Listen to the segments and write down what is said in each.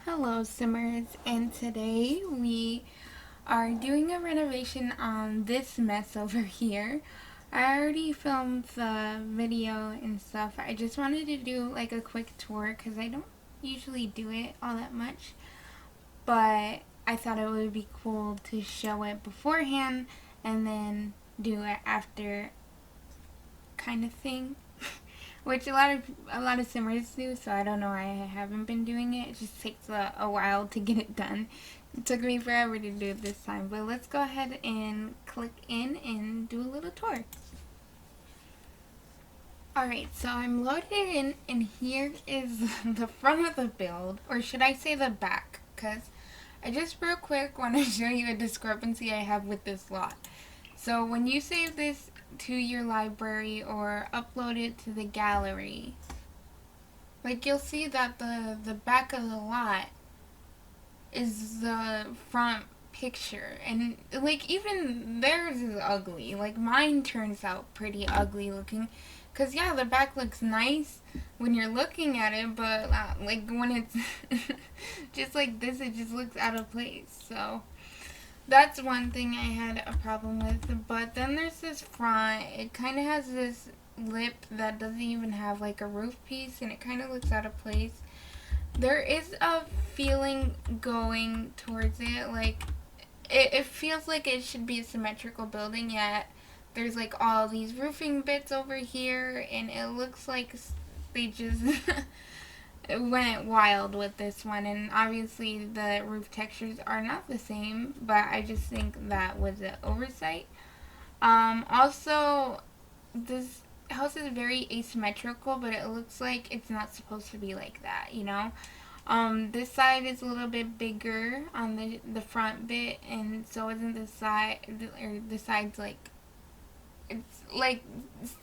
Hello Simmers, and today we are doing a renovation on this mess over here. I already filmed the video and stuff. I just wanted to do like a quick tour because I don't usually do it all that much, but I thought it would be cool to show it beforehand and then do it after kind of thing. Which a lot of simmers do, so I don't know why I haven't been doing it. It just takes a while to get it done. It took me forever to do it this time, but let's go ahead and click in and do a little tour. Alright, so I'm loaded in, and here is the front of the build, or should I say the back, because I just real quick want to show you a discrepancy I have with this lot. So when you save this to your library or upload it to the gallery, like you'll see that the back of the lot is the front picture, and like even theirs is ugly. Like mine turns out pretty ugly looking, because yeah, the back looks nice when you're looking at it, but like when it's just like this, it just looks out of place. So that's one thing I had a problem with. But then there's this front. It kind of has this lip that doesn't even have like a roof piece, and it kind of looks out of place. There is a feeling going towards it, like it feels like it should be a symmetrical building, yet there's like all these roofing bits over here, and it looks like they just went wild with this one. And obviously the roof textures are not the same, but I just think that was an oversight. Also, this house is very asymmetrical, but it looks like it's not supposed to be like that, you know? This side is a little bit bigger on the front bit, and so isn't this side, or the side's like, it's like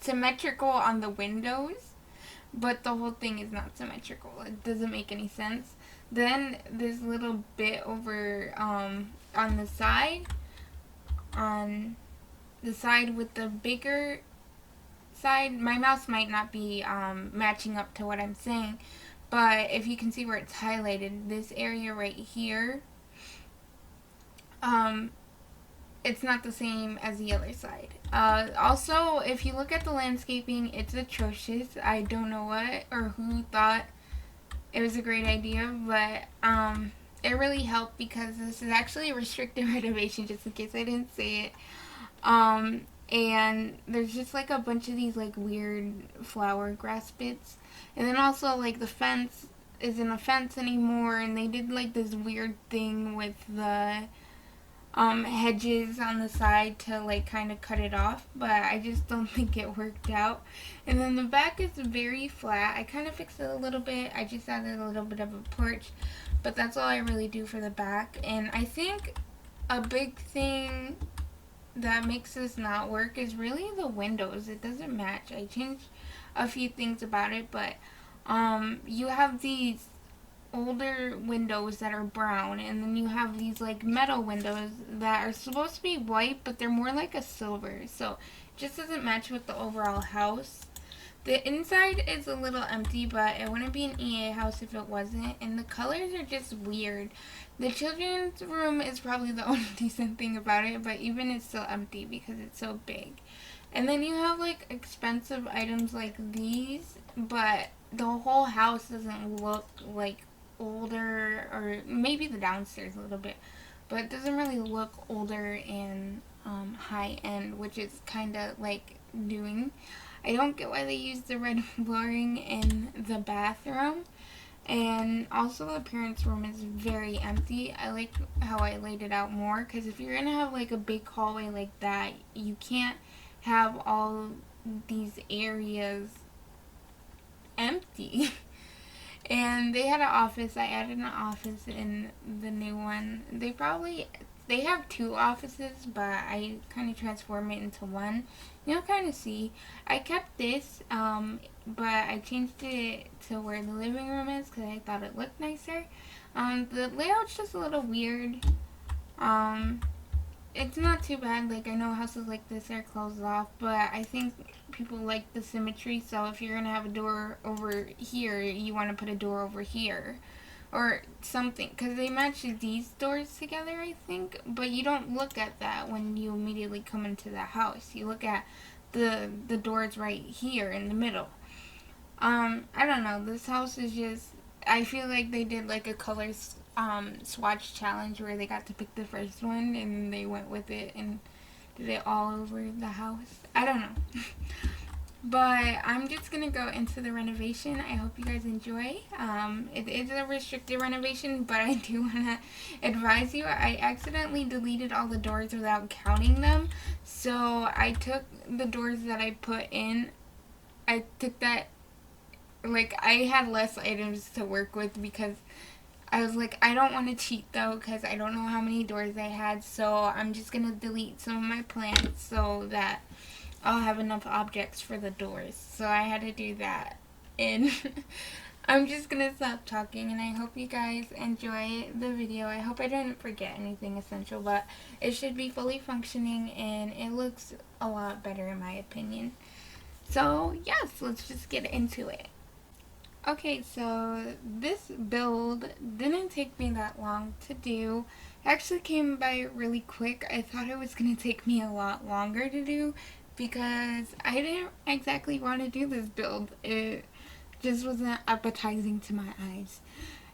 symmetrical on the windows, but the whole thing is not symmetrical. It doesn't make any sense. Then this little bit over on the side with the bigger side, my mouse might not be matching up to what I'm saying, but if you can see where it's highlighted, this area right here, it's not the same as the other side. Also, if you look at the landscaping, it's atrocious. I don't know what or who thought it was a great idea, but it really helped because this is actually a restricted renovation, just in case I didn't say it. And there's just like a bunch of these like weird flower grass bits, and then also like the fence isn't a fence anymore, and they did like this weird thing with the hedges on the side to like kind of cut it off, but I just don't think it worked out. And then the back is very flat. I kind of fixed it a little bit. I just added a little bit of a porch, but that's all I really do for the back. And I think a big thing that makes this not work is really the windows. It doesn't match. I changed a few things about it, but you have these older windows that are brown, and then you have these like metal windows that are supposed to be white, but they're more like a silver, so it just doesn't match with the overall house. The inside is a little empty, but it wouldn't be an EA house if it wasn't, and the colors are just weird. The children's room is probably the only decent thing about it, but even it's still empty because it's so big. And then you have like expensive items like these, but the whole house doesn't look like older, or maybe the downstairs a little bit, but it doesn't really look older and high end, which is kind of like doing. I don't get why they use the red flooring in the bathroom. And also the parents' room is very empty. I like how I laid it out more, because if you're gonna have like a big hallway like that, you can't have all these areas empty. And they had an office. I added an office in the new one. They have two offices, but I kind of transformed it into one. You'll kind of see. I kept this, but I changed it to where the living room is because I thought it looked nicer. The layout's just a little weird. It's not too bad. Like, I know houses like this are closed off, but I think people like the symmetry, so if you're gonna have a door over here, you want to put a door over here, or something, because they match these doors together, I think, but you don't look at that when you immediately come into the house. You look at the doors right here in the middle. I don't know, this house is just, I feel like they did like a color swatch challenge where they got to pick the first one and they went with it and did it all over the house. I don't know. But I'm just going to go into the renovation. I hope you guys enjoy. It is a restricted renovation, but I do want to advise you. I accidentally deleted all the doors without counting them. So I took the doors that I put in. I took that, like, I had less items to work with because I was like, I don't want to cheat though because I don't know how many doors I had. So I'm just going to delete some of my plants so that I'll have enough objects for the doors. So I had to do that. And I'm just going to stop talking, and I hope you guys enjoy the video. I hope I didn't forget anything essential, but it should be fully functioning and it looks a lot better in my opinion. So yes, let's just get into it. Okay, so this build didn't take me that long to do. It actually came by really quick. I thought it was going to take me a lot longer to do because I didn't exactly want to do this build. It just wasn't appetizing to my eyes.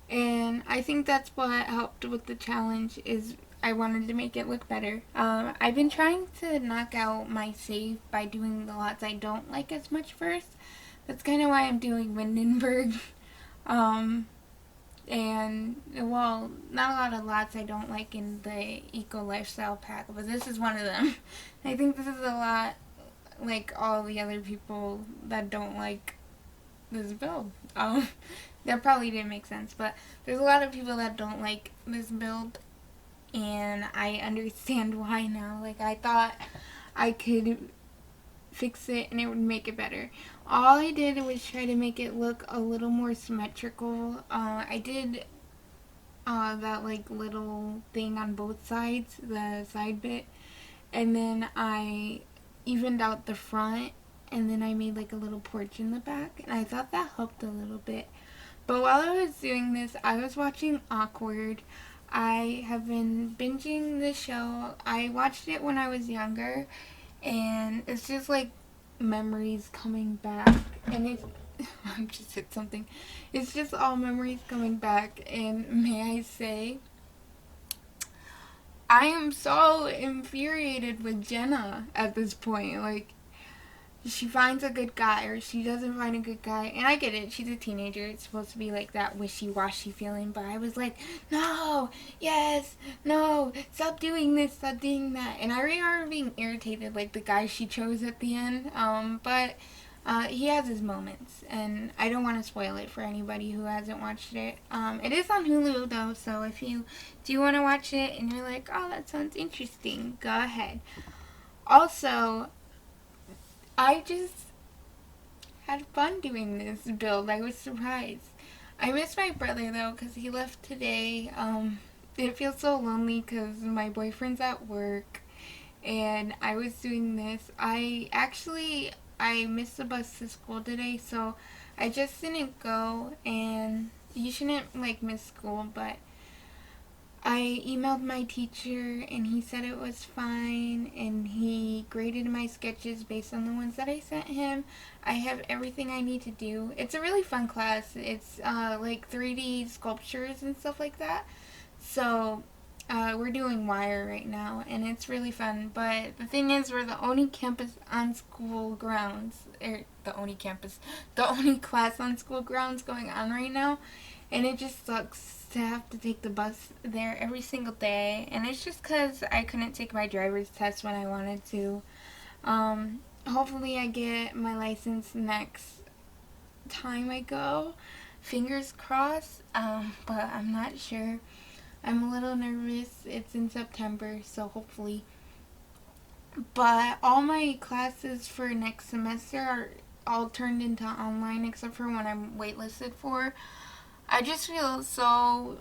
And I think that's what helped with the challenge is I wanted to make it look better. I've been trying to knock out my save by doing the lots I don't like as much first. That's kind of why I'm doing Windenburg. And, well, not a lot of lots I don't like in the Eco Lifestyle pack, but this is one of them. I think this is a lot like all the other people that don't like this build. That probably didn't make sense, but there's a lot of people that don't like this build, and I understand why now. Like, I thought I could fix it and it would make it better. All I did was try to make it look a little more symmetrical. I did that like little thing on both sides, the side bit, and then I evened out the front, and then I made like a little porch in the back, and I thought that helped a little bit. But while I was doing this, I was watching Awkward. I have been binging this show. I watched it when I was younger, and it's just like memories coming back, and it's I just hit something. It's just all memories coming back, and may I say, I am so infuriated with Jenna at this point. Like, she finds a good guy or she doesn't find a good guy, and I get it, she's a teenager, it's supposed to be like that wishy-washy feeling, but I was like, no, yes, no, stop doing this, stop doing that. And I remember being irritated, like the guy she chose at the end, but he has his moments, and I don't want to spoil it for anybody who hasn't watched it. It is on Hulu though, so if you do want to watch it and you're like, oh, that sounds interesting, go ahead. Also, I just had fun doing this build. I was surprised. I miss my brother though because he left today. It feels so lonely because my boyfriend's at work and I was doing this. I missed the bus to school today, so I just didn't go, and you shouldn't like miss school, but I emailed my teacher and he said it was fine, and he graded my sketches based on the ones that I sent him. I have everything I need to do. It's a really fun class. It's like 3D sculptures and stuff like that. So we're doing wire right now and it's really fun. But the thing is, we're the only campus on school grounds, the only class on school grounds going on right now. And it just sucks to have to take the bus there every single day. And it's just because I couldn't take my driver's test when I wanted to. Hopefully I get my license next time I go. Fingers crossed. But I'm not sure. I'm a little nervous. It's in September, so hopefully. But all my classes for next semester are all turned into online except for one I'm waitlisted for. I just feel so,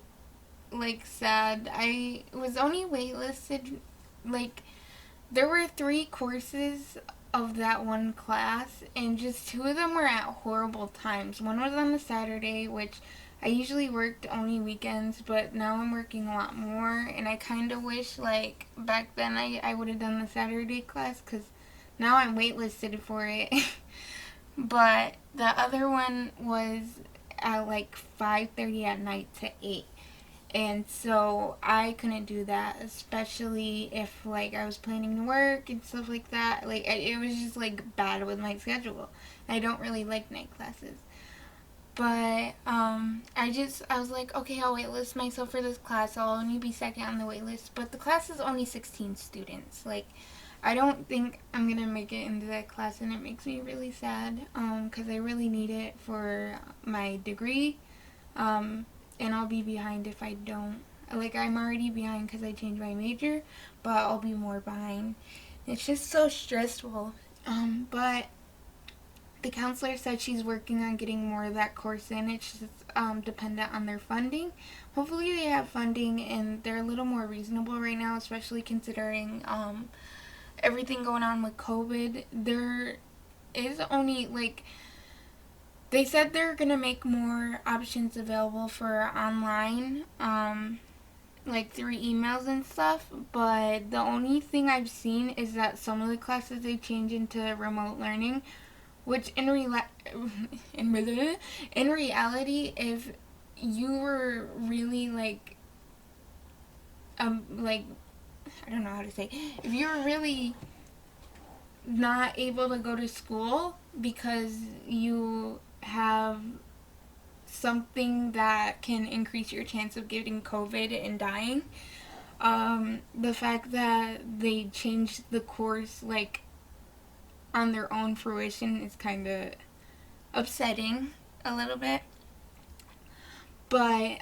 like, sad. I was only waitlisted, like, there were 3 courses of that one class, and just 2 of them were at horrible times. One was on a Saturday, which I usually worked only weekends, but now I'm working a lot more, and I kind of wish, like, back then I would have done the Saturday class, because now I'm waitlisted for it. But the other one was at like 5:30 at night to 8. And so I couldn't do that, especially if like I was planning to work and stuff like that. Like it was just like bad with my schedule. I don't really like night classes. But I was like, okay, I'll waitlist myself for this class. I'll only be second on the waitlist. But the class is only 16 students. Like, I don't think I'm going to make it into that class, and it makes me really sad because I really need it for my degree. And I'll be behind if I don't. Like, I'm already behind because I changed my major, but I'll be more behind. It's just so stressful. But the counselor said she's working on getting more of that course in. It's just dependent on their funding. Hopefully they have funding and they're a little more reasonable right now, especially considering everything going on with COVID. There is only like, they said they're going to make more options available for online, like through emails and stuff, but the only thing I've seen is that some of the classes they change into remote learning, which in reality, if you were really like I don't know how to say, if you were really not able to go to school because you have something that can increase your chance of getting COVID and dying, the fact that they changed the course like on their own fruition is kind of upsetting a little bit. But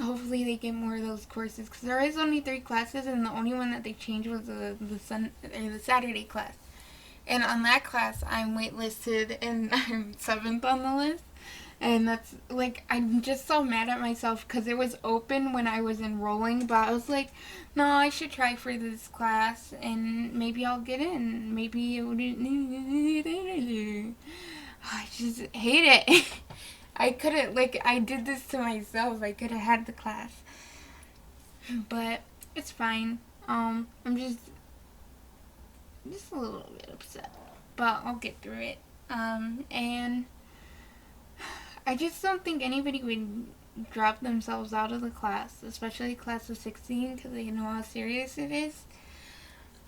hopefully they get more of those courses, because there is only 3 classes, and the only one that they changed was the Saturday class. And on that class, I'm waitlisted, and I'm 7th on the list. And that's, like, I'm just so mad at myself because it was open when I was enrolling, but I was like, no, I should try for this class, and maybe I'll get in. Maybe it wouldn't. I just hate it. I couldn't, like, I did this to myself. I could have had the class. But it's fine. I'm just a little bit upset. But I'll get through it. And I just don't think anybody would drop themselves out of the class, especially class of 16, because they know how serious it is.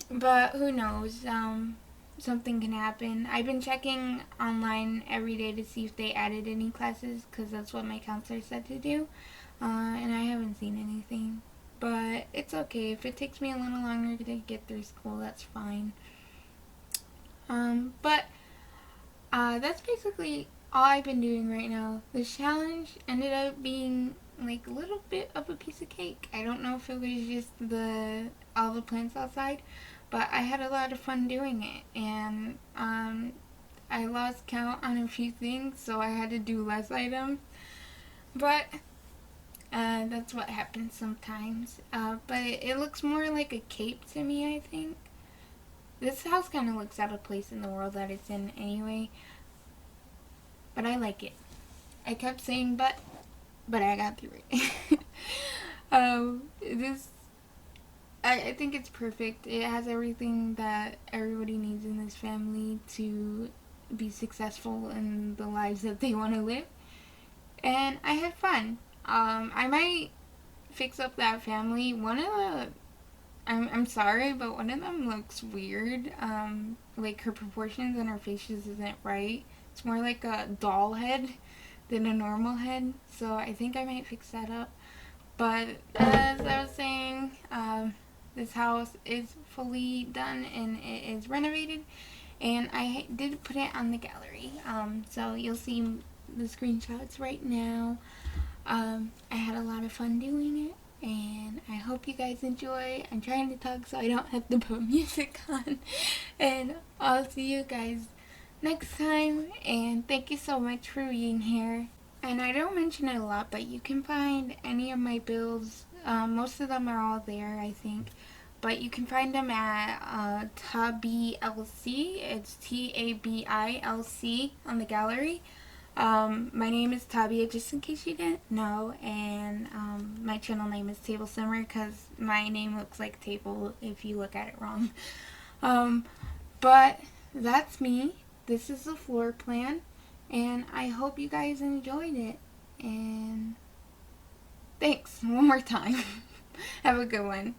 But who knows? Something can happen. I've been checking online every day to see if they added any classes, because that's what my counselor said to do. And I haven't seen anything. But it's okay. If it takes me a little longer to get through school, that's fine. But that's basically all I've been doing right now. The challenge ended up being like a little bit of a piece of cake. I don't know if it was just all the plants outside, but I had a lot of fun doing it, and I lost count on a few things, so I had to do less items. But that's what happens sometimes. But it looks more like a cape to me, I think. This house kind of looks out of place in the world that it's in anyway. But I like it. I kept saying but I got through it. I think it's perfect. It has everything that everybody needs in this family to be successful in the lives that they want to live. And I had fun. I might fix up that family. I'm sorry, but one of them looks weird. Like her proportions and her faces isn't right. It's more like a doll head than a normal head. So I think I might fix that up. But as I was saying, this house is fully done and it is renovated. And I did put it on the gallery. So you'll see the screenshots right now. I had a lot of fun doing it. And I hope you guys enjoy. I'm trying to talk so I don't have to put music on. And I'll see you guys next time. And thank you so much for being here. And I don't mention it a lot, but you can find any of my builds. Most of them are all there, I think. But you can find them at TabiLC. It's TabiLC on the gallery. My name is Tabia, just in case you didn't know, and my channel name is Table Simmer because my name looks like table if you look at it wrong. But that's me. This is the floor plan, and I hope you guys enjoyed it. And thanks one more time. Have a good one.